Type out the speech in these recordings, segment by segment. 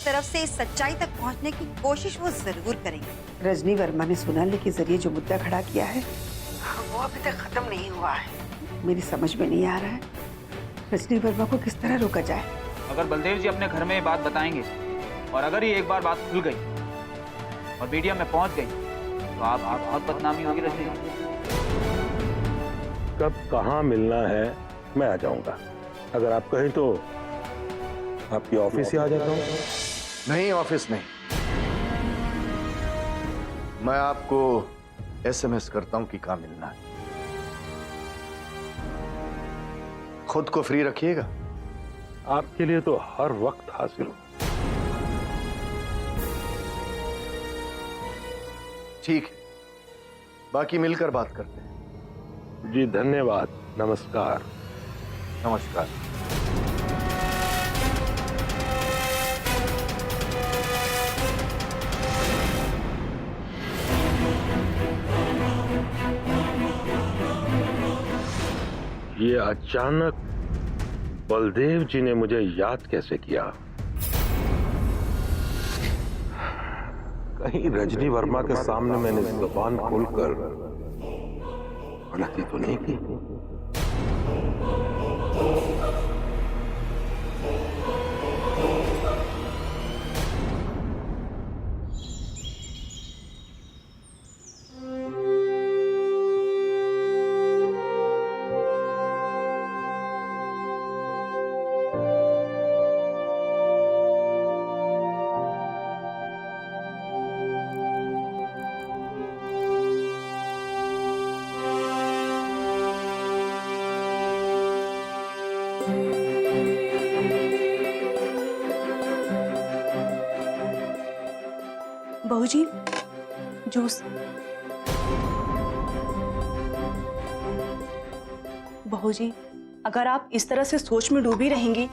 तरफ से इस सच्चाई तक पहुंचने की कोशिश वो जरूर करेंगे। रजनी वर्मा ने सोनाली के जरिए जो मुद्दा खड़ा किया है वो अभी तक खत्म नहीं हुआ है। मेरी समझ में नहीं आ रहा है रजनी वर्मा को किस तरह रोका जाए। अगर बलदेव जी अपने घर में ये बात बताएंगे और अगर ये एक बार बात खुल गई और मीडिया में पहुंच गई तो आप बहुत बदनामी होगी रजनी। कब कहाँ मिलना है मैं आ जाऊंगा। अगर आप कहें तो आपकी ऑफिस ही आ जाता हूँ। नहीं, ऑफिस नहीं, मैं आपको एसएमएस करता हूं कि कहाँ मिलना है। खुद को फ्री रखिएगा। आपके लिए तो हर वक्त हाजिर हूं। ठीक है, बाकी मिलकर बात करते हैं। जी धन्यवाद, नमस्कार। नमस्कार। ये अचानक बलदेव जी ने मुझे याद कैसे किया? कहीं रजनी वर्मा के सामने मैंने जुबान खोलकर गलती तो नहीं की? बहू जी, जूस। बहू जी, अगर आप इस तरह से सोच में डूबी रहेंगी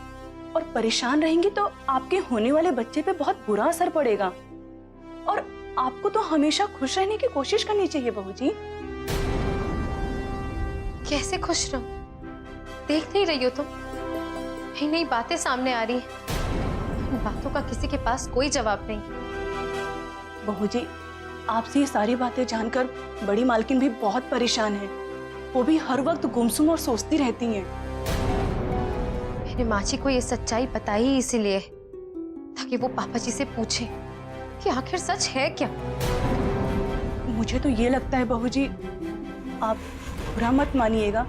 और परेशान रहेंगी तो आपके होने वाले बच्चे पे बहुत बुरा असर पड़ेगा। और आपको तो हमेशा खुश रहने की कोशिश करनी चाहिए बहू जी। कैसे खुश रहूं? देख नहीं रही हो तुम? नई नई बातें सामने आ रही हैं। इन बातों का किसी के पास कोई जवाब नहीं। बहू जी, आपसे ये सारी बातें जानकर बड़ी मालकिन भी बहुत परेशान है। वो भी हर वक्त गुमसुम और सोचती रहती हैं। मैंने माची को ये सच्चाई बताई ही इसीलिए ताकि वो पापा जी से पूछे कि आखिर सच है क्या। मुझे तो ये लगता है बहू जी, आप बुरा मत मानिएगा,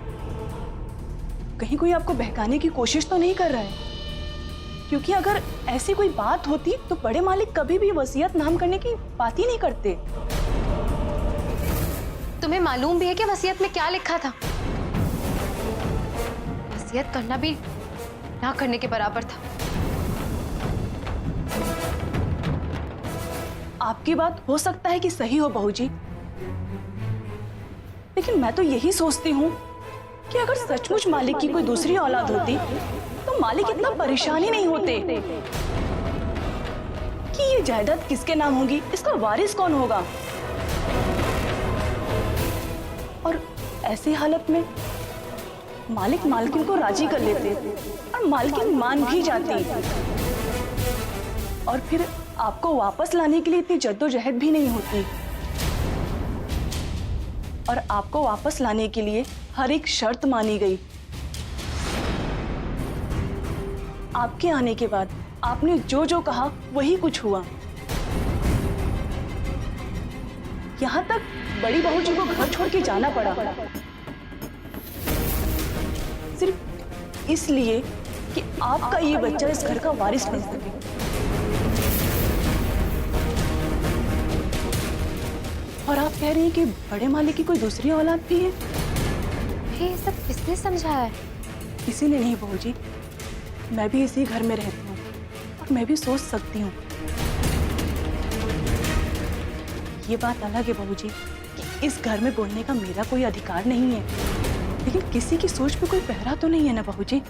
कहीं कोई आपको बहकाने की कोशिश तो नहीं कर रहा है। क्योंकि अगर ऐसी कोई बात होती तो बड़े मालिक कभी भी वसीयत नाम करने की बात ही नहीं करते। तुम्हें मालूम भी है कि वसीयत में क्या लिखा था? वसीयत करना भी ना करने के बराबर था। आपकी बात हो सकता है कि सही हो बहू जी, लेकिन मैं तो यही सोचती हूँ कि अगर सचमुच मालिक की कोई दूसरी औलाद होती तो मालिक इतना परेशान ही नहीं होते कि ये जायदाद किसके नाम होगी, इसका वारिस कौन होगा। और ऐसी हालत में मालिक मालकिन को राजी कर लेते और मालकिन मान भी जाती और फिर आपको वापस लाने के लिए इतनी जद्दोजहद भी नहीं होती। और आपको वापस लाने के लिए हर एक शर्त मानी गई। आपके आने के बाद आपने जो जो कहा वही कुछ हुआ। यहाँ तक बड़ी बहू जी को घर छोड़ के जाना पड़ा सिर्फ इसलिए कि आपका ये बच्चा इस घर का वारिस बन सके। और आप कह रही हैं कि बड़े मालिक की कोई दूसरी औलाद भी है। ये सब किसने समझाया है? किसी ने नहीं बहू जी, मैं भी इसी घर में रहती हूँ और मैं भी सोच सकती हूँ। ये बात अलग है बहू जी कि इस घर में बोलने का मेरा कोई अधिकार नहीं है, लेकिन किसी की सोच पे कोई पहरा तो नहीं है ना बहू जी।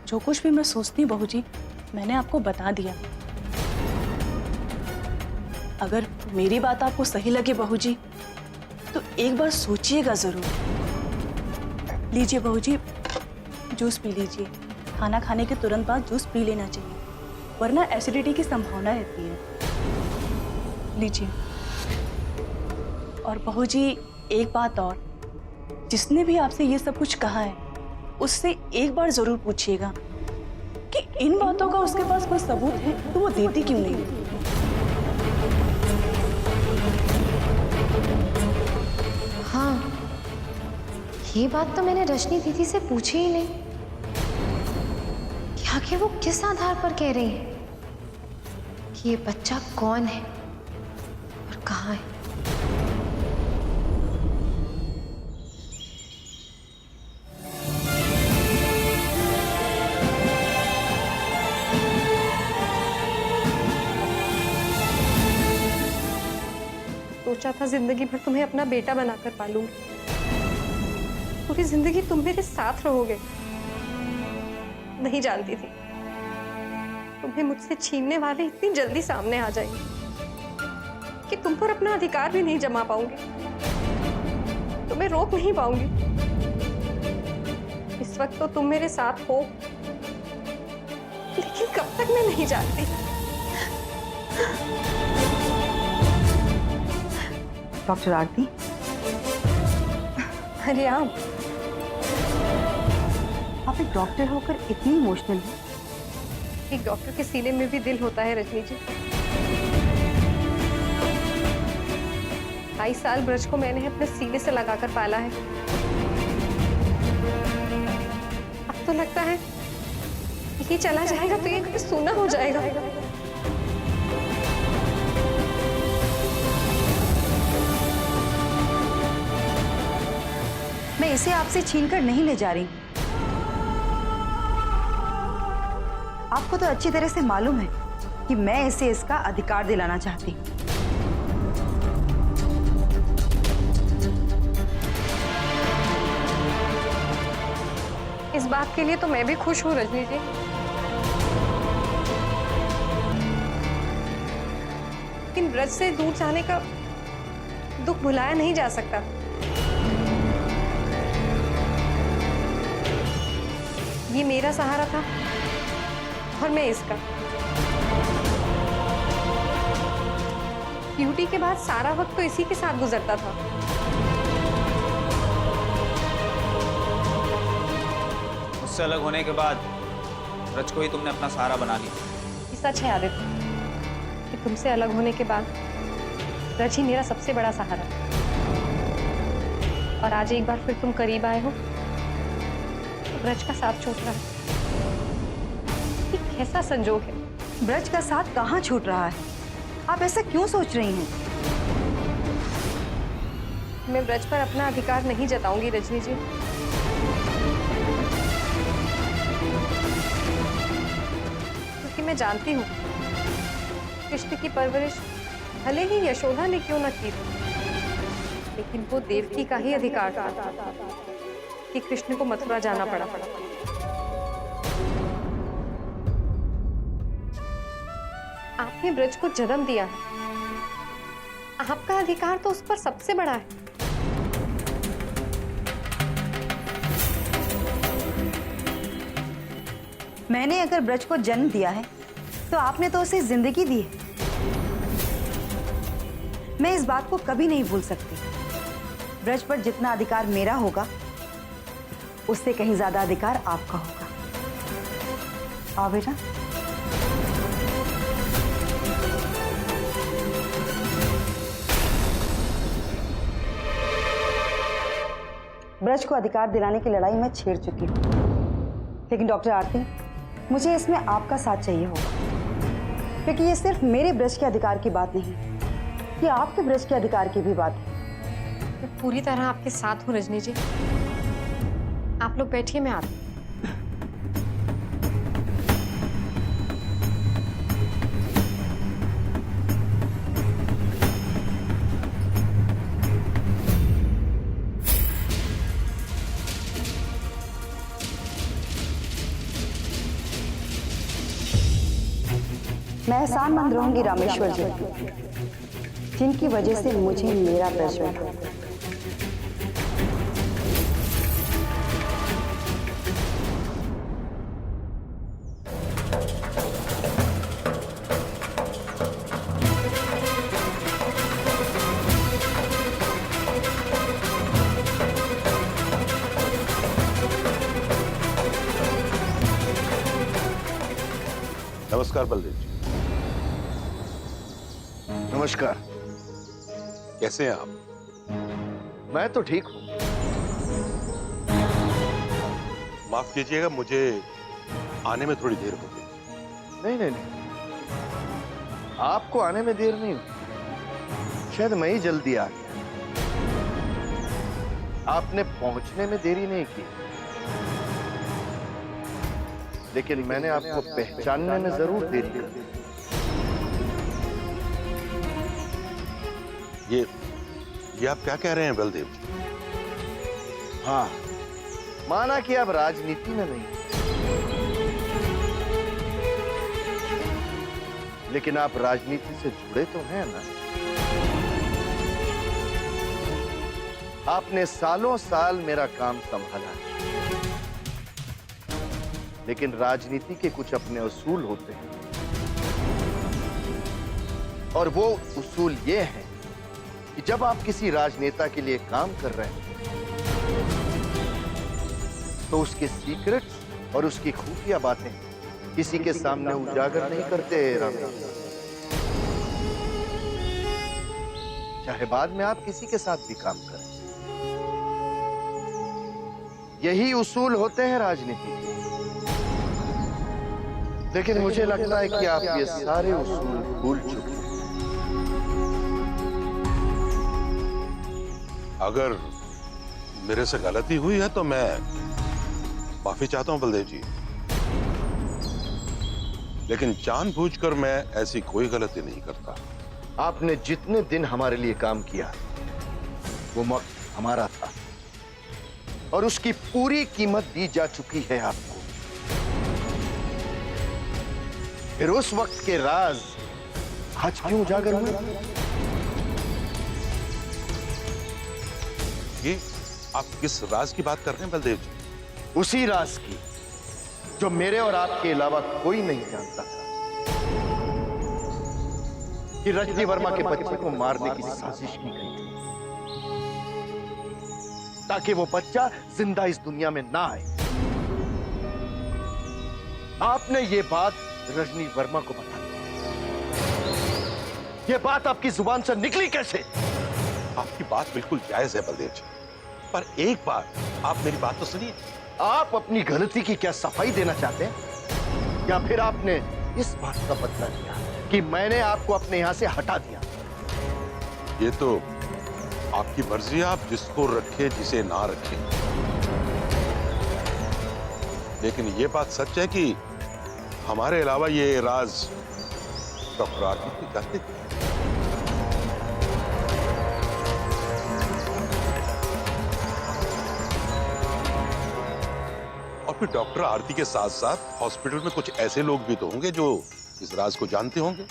जो कुछ भी मैं सोचती हूँ बहू जी, मैंने आपको बता दिया। अगर मेरी बात आपको सही लगे बहू जी तो एक बार सोचिएगा जरूर। लीजिए बहू जी, जूस पी लीजिए। खाना खाने के तुरंत बाद जूस पी लेना चाहिए। वरना एसिडिटी की संभावना रहती है। लीजिए। और बहू जी, एक बात और, जिसने भी आपसे ये सब कुछ कहा है उससे एक बार जरूर पूछिएगा कि इन बातों का उसके पास कोई सबूत है तो वो देती क्यों नहीं। हाँ, ये बात तो मैंने रजनी दीदी से पूछी ही नहीं कि आखिर वो किस आधार पर कह रही है कि ये बच्चा कौन है और कहाँ है। सोचा था जिंदगी भर तुम्हें अपना बेटा बनाकर पालूंगी, पूरी जिंदगी तुम मेरे साथ रहोगे। नहीं जानती थी तुम्हें मुझसे छीनने वाले इतनी जल्दी सामने आ जाएंगे कि तुम पर अपना अधिकार भी नहीं जमा पाऊंगी, तुम्हें रोक नहीं पाऊंगी। इस वक्त तो तुम मेरे साथ हो, लेकिन कब तक मैं नहीं जानती। डॉक्टर आरती, अरे आप एक डॉक्टर होकर इतनी इमोशनल हैं। एक डॉक्टर के सीने में भी दिल होता है रजनी जी। 22 साल ब्रज को मैंने अपने सीने से लगाकर पाला है। अब तो लगता है ये चला जाएगा तो ये सूना हो जाएगा। मैं इसे आपसे छीनकर नहीं ले जा रही। आपको तो अच्छी तरह से मालूम है कि मैं इसे इसका अधिकार दिलाना चाहती हूँ। इस बात के लिए तो मैं भी खुश हूँ रजनी जी। लेकिन ब्रज से दूर जाने का दुख भुलाया नहीं जा सकता। ये मेरा सहारा था और मैं इसका। ड्यूटी के बाद सारा वक्त तो इसी के साथ गुजरता था। उससे अलग होने के बाद ब्रज को ही तुमने अपना सहारा बना लिया। ये सच है आदित्य कि तुमसे अलग होने के बाद ब्रज ही मेरा सबसे बड़ा सहारा। और आज एक बार फिर तुम करीब आए हो, ब्रज का साथ छूट रहा है। ये कैसा संजोग है। ब्रज का साथ कहाँ छूट रहा है? आप ऐसा क्यों सोच रही हैं? मैं ब्रज पर अपना अधिकार नहीं जताऊंगी रजनी जी। क्योंकि मैं जानती हूँ कृष्ण की परवरिश भले ही यशोदा ने क्यों न की, लेकिन वो देवकी का ही अधिकार था कि कृष्ण को मथुरा जाना पड़ा। आपने ब्रज को जन्म दिया है, आपका अधिकार तो उस पर सबसे बड़ा है। मैंने अगर ब्रज को जन्म दिया है तो आपने तो उसे जिंदगी दी है। मैं इस बात को कभी नहीं भूल सकती। ब्रज पर जितना अधिकार मेरा होगा उससे कहीं ज्यादा अधिकार आपका होगा। आओ बेटा। ब्रज को अधिकार दिलाने की लड़ाई मैं छेड़ चुकी हूँ, लेकिन डॉक्टर आरती, मुझे इसमें आपका साथ चाहिए होगा, क्योंकि ये सिर्फ मेरे ब्रज के अधिकार की बात नहीं, ये आपके ब्रज के अधिकार की भी बात है। मैं पूरी तरह आपके साथ हूँ रजनी जी। आप लोग बैठिए, मैं आती हूँ। मैं एहसानमंद रहूंगी रामेश्वर जी, जिनकी वजह से मुझे मेरा ब्रज मिला। नमस्कार बलदेव जी। नमस्कार। कैसे हैं आप? मैं तो ठीक हूं। माफ कीजिएगा, मुझे आने में थोड़ी देर हो गई। नहीं नहीं नहीं, आपको आने में देर नहीं हुई, शायद मैं ही जल्दी आ गया। आपने पहुंचने में देरी नहीं की, लेकिन मैंने आपको पहचानने में जरूर देरी कर दी। ये आप क्या कह रहे हैं बलदेव जी? हाँ, माना कि आप राजनीति में नहीं, लेकिन आप राजनीति से जुड़े तो हैं ना। आपने सालों साल मेरा काम संभाला, लेकिन राजनीति के कुछ अपने उसूल होते हैं, और वो उसूल ये हैं कि जब आप किसी राजनेता के लिए काम कर रहे हैं तो उसके सीक्रेट्स और उसकी खुफिया बातें किसी के सामने उजागर नहीं करते रामदास, चाहे बाद में आप किसी के साथ भी काम करें। यही उसूल होते हैं राजनीति के। लेकिन मुझे लगता है कि आप ये सारे उसूल भूल चुके हैं। अगर मेरे से गलती हुई है तो मैं माफी चाहता हूं बलदेव जी, लेकिन जानबूझकर मैं ऐसी कोई गलती नहीं करता। आपने जितने दिन हमारे लिए काम किया वो वक्त हमारा था, और उसकी पूरी कीमत दी जा चुकी है आपको। फिर उस वक्त के राज आज क्यों उजागर हुए? ये आप किस राज की बात कर रहे हैं बलदेव जी? उसी राज की जो मेरे और आपके अलावा कोई नहीं जानता था, कि रजनी वर्मा के बच्चे को मारने की साजिश की गई थी, ताकि वो बच्चा जिंदा इस दुनिया में ना आए। आपने ये बात रजनी वर्मा को बता दी। ये बात आपकी जुबान से निकली कैसे? आपकी बात बिल्कुल जायज है बलदेव जी, पर एक बार आप मेरी बात तो सुनिए। आप अपनी गलती की क्या सफाई देना चाहते हैं, या फिर आपने इस बात का बदला लिया कि मैंने आपको अपने यहां से हटा दिया? ये तो आपकी मर्जी है, आप जिसको रखें जिसे ना रखें, लेकिन ये बात सच है कि हमारे अलावा ये राज डॉक्टर आरती की जानते थे। और फिर डॉक्टर आरती के साथ साथ हॉस्पिटल में कुछ ऐसे लोग भी तो होंगे जो इस राज को जानते होंगे।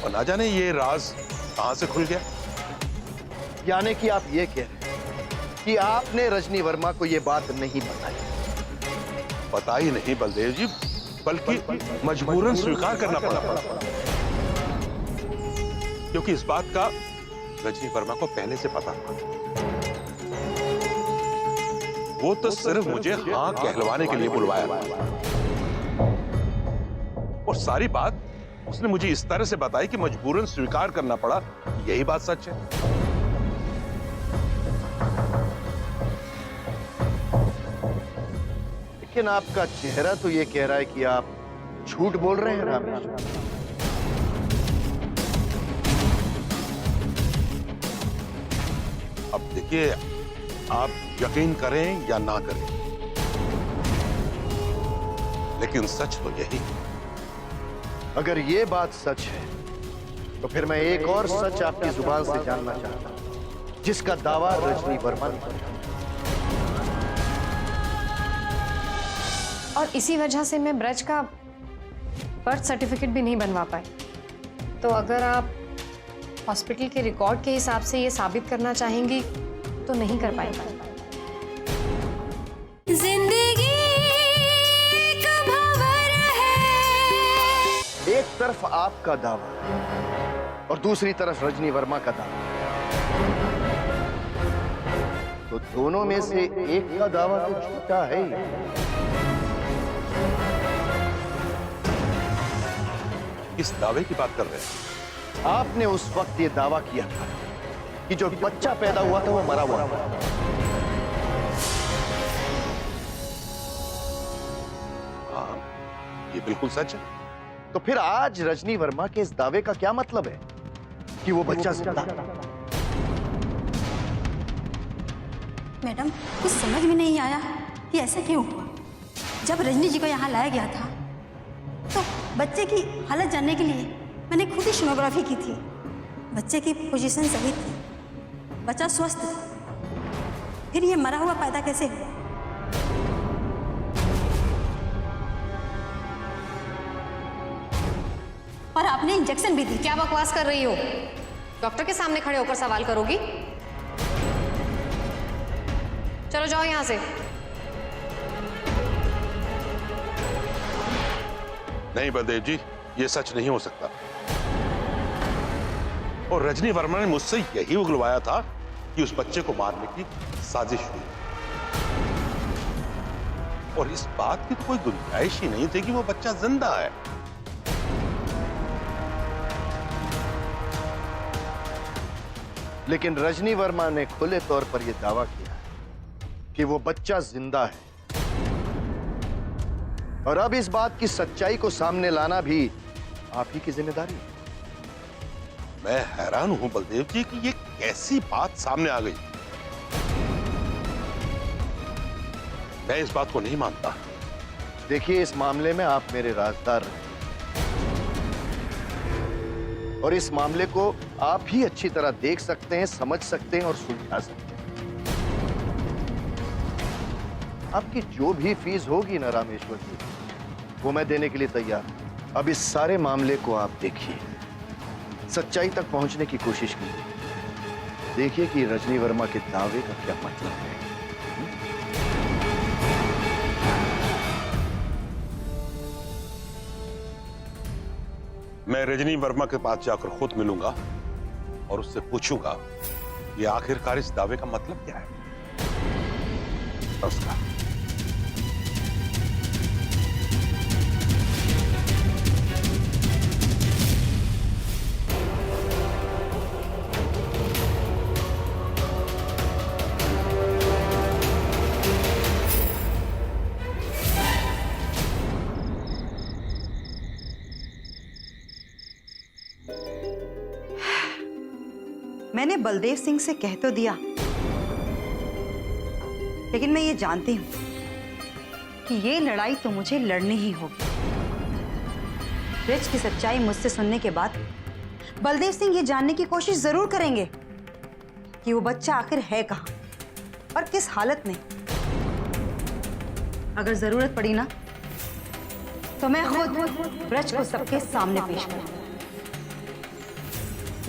और ना जाने ये राज कहां से खुल गया। यानी कि आप ये कह रहे हैं कि आपने रजनी वर्मा को ये बात नहीं बताई? बताई नहीं बलदेव जी, बल्कि मजबूरन स्वीकार करना पड़ा, क्योंकि इस बात का रजनी वर्मा को पहले से पता था। वो तो सिर्फ मुझे हाँ कहलवाने के लिए बुलवाया, और सारी बात उसने मुझे इस तरह से बताई कि मजबूरन स्वीकार करना पड़ा। यही बात सच है। लेकिन आपका चेहरा तो ये कह रहा है कि आप झूठ बोल रहे हैं रामेश। अब देखिए, आप यकीन करें या ना करें, लेकिन सच तो यही है। अगर ये बात सच है तो फिर मैं एक और सच आपकी जुबान से जानना चाहता हूं, जिसका दावा रजनी वर्मा ने किया। और इसी वजह से मैं ब्रज का बर्थ सर्टिफिकेट भी नहीं बनवा पाई। तो अगर आप हॉस्पिटल के रिकॉर्ड के हिसाब से ये साबित करना चाहेंगी तो नहीं कर पाएंगे। जिंदगी एक भंवर है। एक तरफ आपका दावा और दूसरी तरफ रजनी वर्मा का दावा। तो दोनों में से एक का दावा तो झूठा है ही। किस दावे की बात कर रहे हैं? आपने उस वक्त ये दावा किया था कि जो बच्चा पैदा हुआ था वो मरा हुआ था। हाँ, ये बिल्कुल सच है। तो फिर आज रजनी वर्मा के इस दावे का क्या मतलब है कि वो बच्चा जिंदा? मैडम, कुछ समझ में नहीं आया कि ऐसा क्यों हुआ। जब रजनी जी को यहाँ लाया गया था तो बच्चे की हालत जानने के लिए मैंने खुद ही सोनोग्राफी की थी। बच्चे की पोजीशन सही थी, बच्चा स्वस्थ था। फिर ये मरा हुआ पैदा कैसे हुआ? और आपने इंजेक्शन भी दी। क्या बकवास कर रही हो? डॉक्टर के सामने खड़े होकर सवाल करोगी? चलो जाओ यहाँ से। नहीं बलदेव जी, ये सच नहीं हो सकता। और रजनी वर्मा ने मुझसे यही उगलवाया था कि उस बच्चे को मारने की साजिश हुई, और इस बात की तो कोई गुंजाइश ही नहीं थी कि वो बच्चा जिंदा है। लेकिन रजनी वर्मा ने खुले तौर पर यह दावा किया कि वो बच्चा जिंदा है, और अब इस बात की सच्चाई को सामने लाना भी आप ही की जिम्मेदारी है। मैं हैरान हूं बलदेव जी कि ये कैसी बात सामने आ गई। मैं इस बात को नहीं मानता। देखिए, इस मामले में आप मेरे राजदार रहे, और इस मामले को आप ही अच्छी तरह देख सकते हैं, समझ सकते हैं और सुलझा सकते हैं। आपकी जो भी फीस होगी ना रामेश्वर जी, वो मैं देने के लिए तैयार हूं। अब इस सारे मामले को आप देखिए, सच्चाई तक पहुंचने की कोशिश कीजिए। देखिए कि रजनी वर्मा के दावे का क्या मतलब है। मैं रजनी वर्मा के पास जाकर खुद मिलूंगा और उससे पूछूंगा कि आखिरकार इस दावे का मतलब क्या है। नमस्कार। मैंने बलदेव सिंह से कह तो दिया, लेकिन मैं ये जानती हूं कि ये लड़ाई तो मुझे लड़नी ही होगी। ब्रिज की सच्चाई मुझसे सुनने के बाद बलदेव सिंह ये जानने की कोशिश जरूर करेंगे कि वो बच्चा आखिर है कहां और किस हालत में। अगर जरूरत पड़ी ना तो मैं खुद ब्रज को सबके सामने पेश करूंगी।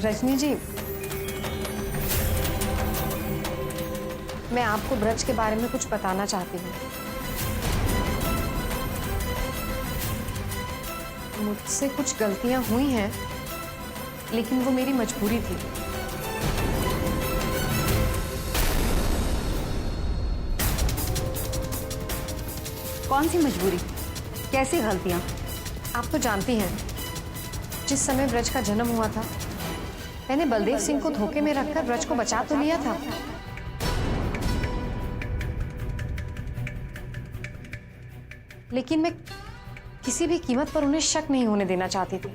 रजनी जी, मैं आपको ब्रज के बारे में कुछ बताना चाहती हूँ। मुझसे कुछ गलतियां हुई हैं, लेकिन वो मेरी मजबूरी थी। कौन सी मजबूरी? कैसी गलतियां? आप तो जानती हैं, जिस समय ब्रज का जन्म हुआ था, मैंने बलदेव सिंह को धोखे में रखकर ब्रज को बचा तो लिया था, लेकिन मैं किसी भी कीमत पर उन्हें शक नहीं होने देना चाहती थी।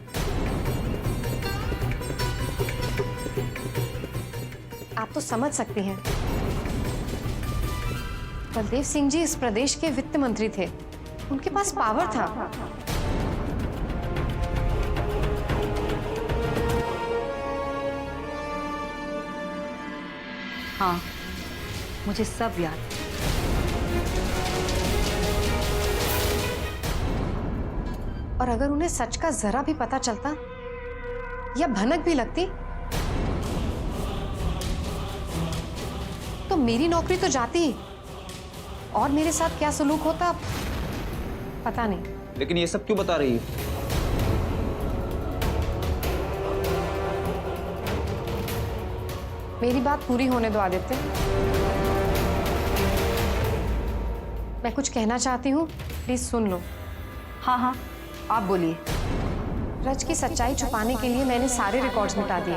आप तो समझ सकती हैं, बलदेव सिंह जी इस प्रदेश के वित्त मंत्री थे, उनके पास पावर था। हाँ, मुझे सब याद है। और अगर उन्हें सच का जरा भी पता चलता या भनक भी लगती तो मेरी नौकरी तो जाती, और मेरे साथ क्या सलूक होता पता नहीं। लेकिन ये सब क्यों बता रही है? मेरी बात पूरी होने दो आदित्य। मैं कुछ कहना चाहती हूँ, प्लीज सुन लो। हाँ हाँ, आप बोलिए। रज की सच्चाई छुपाने के लिए मैंने सारे रिकॉर्ड्स मिटा दिए।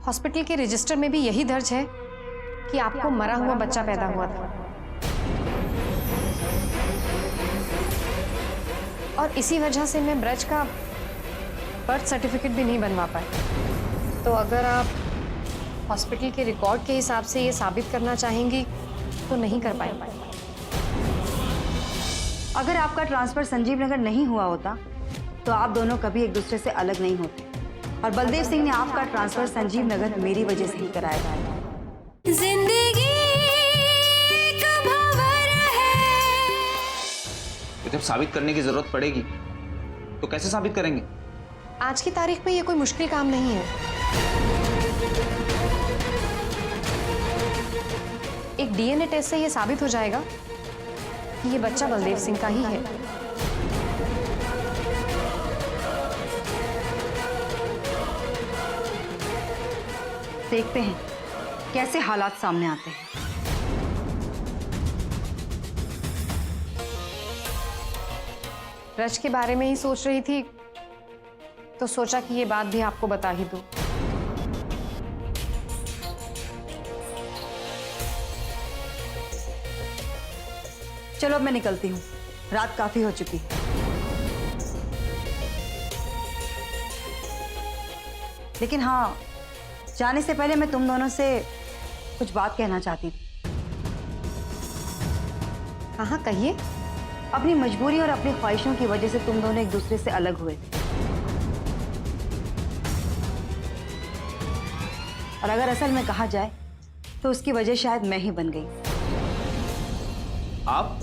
हॉस्पिटल के रजिस्टर में भी यही दर्ज है कि आपको मरा हुआ बच्चा पैदा हुआ था, और इसी वजह से मैं ब्रज का बर्थ सर्टिफिकेट भी नहीं बनवा पाई। तो अगर आप हॉस्पिटल के रिकॉर्ड के हिसाब से ये साबित करना चाहेंगी तो नहीं कर पाएंगे। अगर आपका ट्रांसफर संजीव नगर नहीं हुआ होता तो आप दोनों कभी एक दूसरे से अलग नहीं होते, और बलदेव सिंह ने आपका ट्रांसफर संजीव नगर मेरी वजह से ही कराया था। जिंदगी एक भंवर है। तो जब साबित करने की जरूरत पड़ेगी तो कैसे साबित करेंगे? आज की तारीख में ये कोई मुश्किल काम नहीं है। एक डीएनए टेस्ट से ये साबित हो जाएगा कि ये बच्चा बलदेव सिंह का ही है। देखते हैं कैसे हालात सामने आते हैं। रज के बारे में ही सोच रही थी तो सोचा कि ये बात भी आपको बता ही दूं। चलो अब मैं निकलती हूँ, रात काफी हो चुकी है। लेकिन हाँ, जाने से पहले मैं तुम दोनों से कुछ बात कहना चाहती थी। हाँ कहिए। अपनी मजबूरी और अपनी ख्वाहिशों की वजह से तुम दोनों एक दूसरे से अलग हुए थे, और अगर असल में कहा जाए तो उसकी वजह शायद मैं ही बन गई। आप?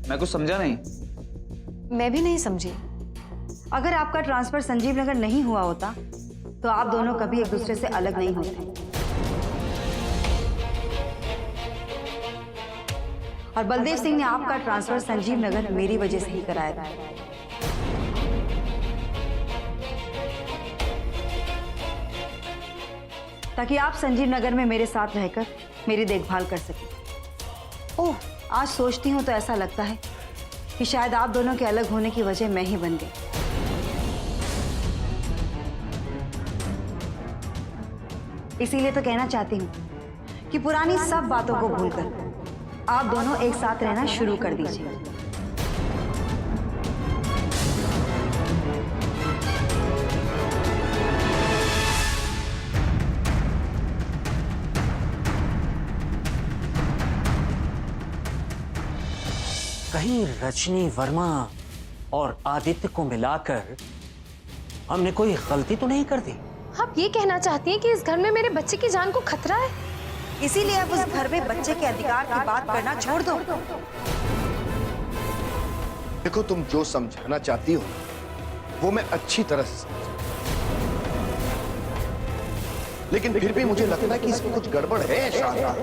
मैं कुछ समझा नहीं। मैं भी नहीं समझी। अगर आपका ट्रांसफर संजीव नगर नहीं हुआ होता तो आप दोनों कभी एक दूसरे से अलग नहीं होते, और बलदेव सिंह ने आपका ट्रांसफर संजीव नगर मेरी वजह से ही कराया था। ताकि आप संजीव नगर में मेरे साथ रहकर मेरी देखभाल कर सकें। ओह, आज सोचती हूँ तो ऐसा लगता है कि शायद आप दोनों के अलग होने की वजह मैं ही बन गई। इसीलिए तो कहना चाहती हूँ कि पुरानी सब बातों को भूलकर आप दोनों एक साथ रहना शुरू कर दीजिए। कहीं रजनी वर्मा और आदित्य को मिलाकर हमने कोई गलती तो नहीं कर दी? आप ये कहना चाहती हैं कि इस घर में मेरे बच्चे की जान को खतरा है? इसीलिए अब उस घर में बच्चे के अधिकार की बात करना छोड़ दो। देखो, तुम जो समझाना चाहती हो वो मैं अच्छी तरह से समझा, लेकिन फिर भी मुझे लगता है कि इसमें कुछ गड़बड़ है शारदा।